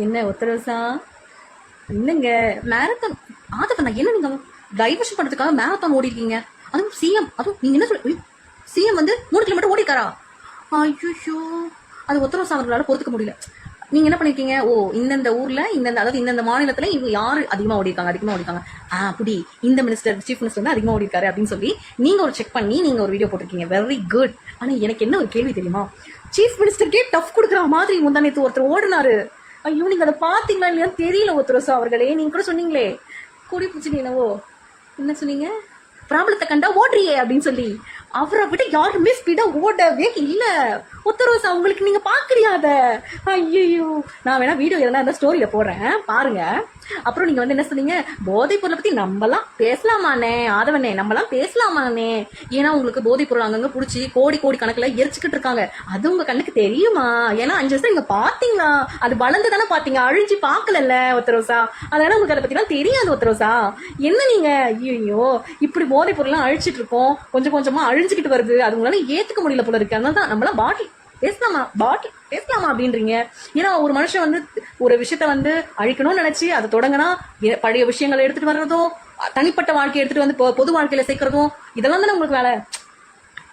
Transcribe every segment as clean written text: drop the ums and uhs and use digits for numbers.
என்ன உத்தரவுசா? என்னங்க மேரத்தான் ஆதவனா? என்ன நீங்க டைவர்ஷன் பண்றதுக்காக மேரத்தான் ஓடி இருக்கீங்க? அதுவும் சிஎம், அதுவும் நீங்க என்ன சொல்ல, சிஎம் வந்து 3 கிலோமீட்டர் ஓடிக்காரா? ஐயோ, அது உத்தரவுசா அவர்களால பொறுத்துக்க முடியல. நீங்க என்ன பண்ணிருக்கீங்க? ஓ, இந்தந்த ஊர்ல அதாவது இந்தந்த மாநிலத்துல இவங்க யாரு அதிகமா ஓடிருக்காங்க அப்படி இந்த மினிஸ்டர், சீஃப் மினிஸ்டர் வந்து அதிகமா ஓடிருக்காரு அப்படின்னு சொல்லி நீங்க ஒரு செக் பண்ணி நீங்க ஒரு வீடியோ போட்டிருக்கீங்க. Very good. ஆனா எனக்கு என்ன ஒரு கேள்வி தெரியுமா? சீஃப் மினிஸ்டருக்கே டஃப் கொடுக்குற மாதிரி முந்தானேத்து ஒருத்தர் ஓடினாரு. ஐயோ, நீங்க அதை பாத்தீங்களா இல்லையான்னு தெரியல உத்தரவுசா அவர்களே. நீங்க கூட சொன்னீங்களே கூடி பிடிச்சி என்னவோ என்ன சொன்னீங்க, ப்ராப்ளத்தை கண்டா ஓடுறியே அப்படின்னு சொல்லி. அவரை விட யாருமே ஸ்பீடா ஓடவே இல்ல உத்தரவுசா. உங்களுக்கு நீங்க பாக்குறியா அத? ஐயோ, நான் வேணா வீடியோ இருந்தா ஸ்டோரியில போடுறேன் பாருங்க. அப்புறம் நீங்க வந்து என்ன சொன்னீங்க, போதைப் பொருளை பத்தி நம்மலாம் பேசலாமானே ஆதவனே, நம்மலாம் பேசலாமானே? ஏன்னா உங்களுக்கு போதைப் பொருள் அங்கங்க புடிச்சு கோடி கோடி கணக்குல எரிச்சுக்கிட்டு இருக்காங்க. அது உங்க கண்ணுக்கு தெரியுமா? ஏன்னா 5 வருஷம் நீங்க பாத்தீங்களா? அது வளர்ந்து தானே பாத்தீங்க, அழிஞ்சு பாக்கல உத்தரவுசா. அதனால உங்களுக்கு அதை பத்தி எல்லாம் தெரியாது உத்தரவுசா. என்ன நீங்க ஐயோ இப்படி போதைப் பொருள் எல்லாம் அழிச்சிட்டு இருக்கோம், கொஞ்சம் கொஞ்சமா அழிஞ்சுக்கிட்டு வருது, அது உங்களால ஏத்துக்க முடியல போல இருக்கு. அதனால தான் நம்மளாம் பாட்டில் பேசலாமா அப்படின்றீங்க. ஏன்னா ஒரு மனுஷன் வந்து ஒரு விஷயத்த வந்து அழிக்கணும்னு நினைச்சு அதை தொடங்கினா பழைய விஷயங்களை எடுத்துட்டு வர்றதும், தனிப்பட்ட வாழ்க்கையை எடுத்துட்டு வந்து பொது வாழ்க்கையில சேர்க்கறதும், இதெல்லாம் தானே உங்களுக்கு வேலை.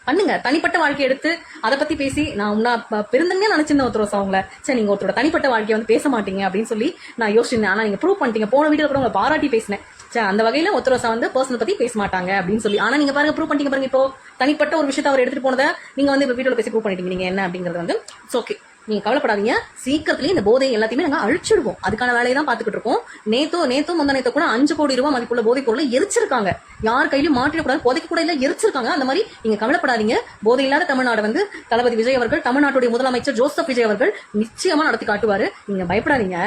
பண்ணுங்க. தனிப்பட்ட வாழ்க்கையை எடுத்து அதை பத்தி பேசி நான் பெருந்தன்மையா நினைச்சிருந்தேன் உத்தரவுசா அவங்கள. சரி, நீங்க ஒருத்தரோட தனிப்பட்ட வாழ்க்கையை வந்து பேச மாட்டீங்க அப்படின்னு சொல்லி நான் யோசிச்சிருந்தேன். ஆனா நீங்க ப்ரூவ் பண்ணிட்டீங்க. போன வீடியோ கூட உங்களை பாராட்டி பேசினேன். சரி, அந்த வகையில உத்தரவுசா வந்து பர்சனல் பத்தி பேச மாட்டாங்க அப்படின்னு சொல்லி. ஆனா நீங்க பாருங்க, ப்ரூவ் பண்ணிட்டீங்க பாருங்க. இப்போ தனிப்பட்ட ஒரு விஷயத்தை அவர் எடுத்துட்டு போனதை நீங்க வந்து இப்ப வீடியோல பேசி ப்ரூவ் பண்ணிட்டீங்க. நீங்க என்ன அப்படிங்கறது வந்து ஓகே, நீங்க கவலைப்படாதீங்க. சீக்கிரத்திலேயே இந்த போதை எல்லாத்தையுமே நாங்க அழிச்சிடுவோம். அதுக்கான வேலையை தான் பாத்துக்கிட்டு இருக்கோம். நேத்தோ முந்தா கூட 5 கோடி ரூபாய் மதிப்புள்ள போதைப் பொருளை எரிச்சிருக்காங்க. யார் கையிலும் மாற்றிடக்கூடாது, புதைக்க கூட இல்ல, எரிச்சிருக்காங்க. அந்த மாதிரி நீங்க கவலைப்படாதீங்க. போதை இல்லாத தமிழ்நாடு வந்து தளபதி விஜய் அவர்கள், தமிழ்நாட்டுடைய முதலமைச்சர் ஜோசப் விஜய் அவர்கள் நிச்சயமா நடத்தி காட்டுவாரு. நீங்க பயப்படாதீங்க.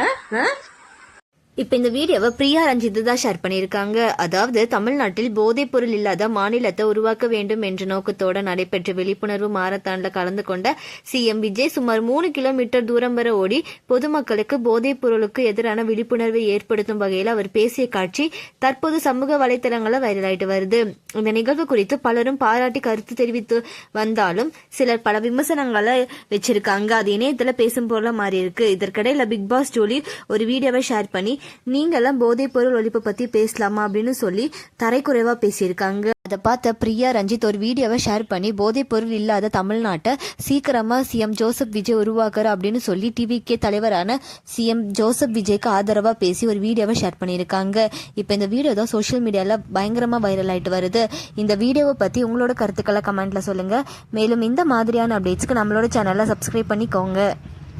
இப்ப இந்த வீடியோவை பிரியா ரஞ்சித் தான் ஷேர் பண்ணியிருக்காங்க. அதாவது தமிழ்நாட்டில் போதைப் பொருள் இல்லாத மாநிலத்தை உருவாக்க வேண்டும் என்ற நோக்கத்தோட நடைபெற்ற விழிப்புணர்வு மாரத்தான்ல கலந்து கொண்ட சிஎம் விஜய் சுமார் 3 கிலோமீட்டர் தூரம் வரை ஓடி பொதுமக்களுக்கு போதைப் பொருளுக்கு எதிரான விழிப்புணர்வை ஏற்படுத்தும் வகையில் அவர் பேசிய காட்சி தற்போது சமூக வலைதளங்கள வைரலாயிட்டு வருது. இந்த நிகழ்வு குறித்து பலரும் பாராட்டி கருத்து தெரிவித்து வந்தாலும் சிலர் பல விமர்சனங்களை வச்சிருக்காங்க. அது இணையத்துல பேசும் பொருளா மாறி இருக்கு. இதற்கிடையில பிக் பாஸ் ஜோலி ஒரு வீடியோவை ஷேர் பண்ணி நீங்கெல்லாம் போதைப் பொருள் ஒழிப்பு பத்தி பேசலாமா அப்படின்னு சொல்லி தரைக்குறைவா பேசியிருக்காங்க. அதை பார்த்த பிரியா ரஞ்சித் ஒரு வீடியோவை ஷேர் பண்ணி போதைப் பொருள் இல்லாத தமிழ்நாட்டை சீக்கிரமா சிஎம் ஜோசப் விஜய் உருவாக்குற அப்படின்னு சொல்லி டிவிகே தலைவரான சிஎம் ஜோசப் விஜய்க்கு ஆதரவா பேசி ஒரு வீடியோவை ஷேர் பண்ணியிருக்காங்க. இப்போ இந்த வீடியோ தான் சோஷியல் மீடியால பயங்கரமா வைரல் ஆயிட்டு வருது. இந்த வீடியோவை பத்தி உங்களோட கருத்துக்களை கமெண்ட்ல சொல்லுங்க. மேலும் இந்த மாதிரியான அப்டேட்ஸ்க்கு நம்மளோட சேனலை சப்ஸ்கிரைப் பண்ணிக்கோங்க.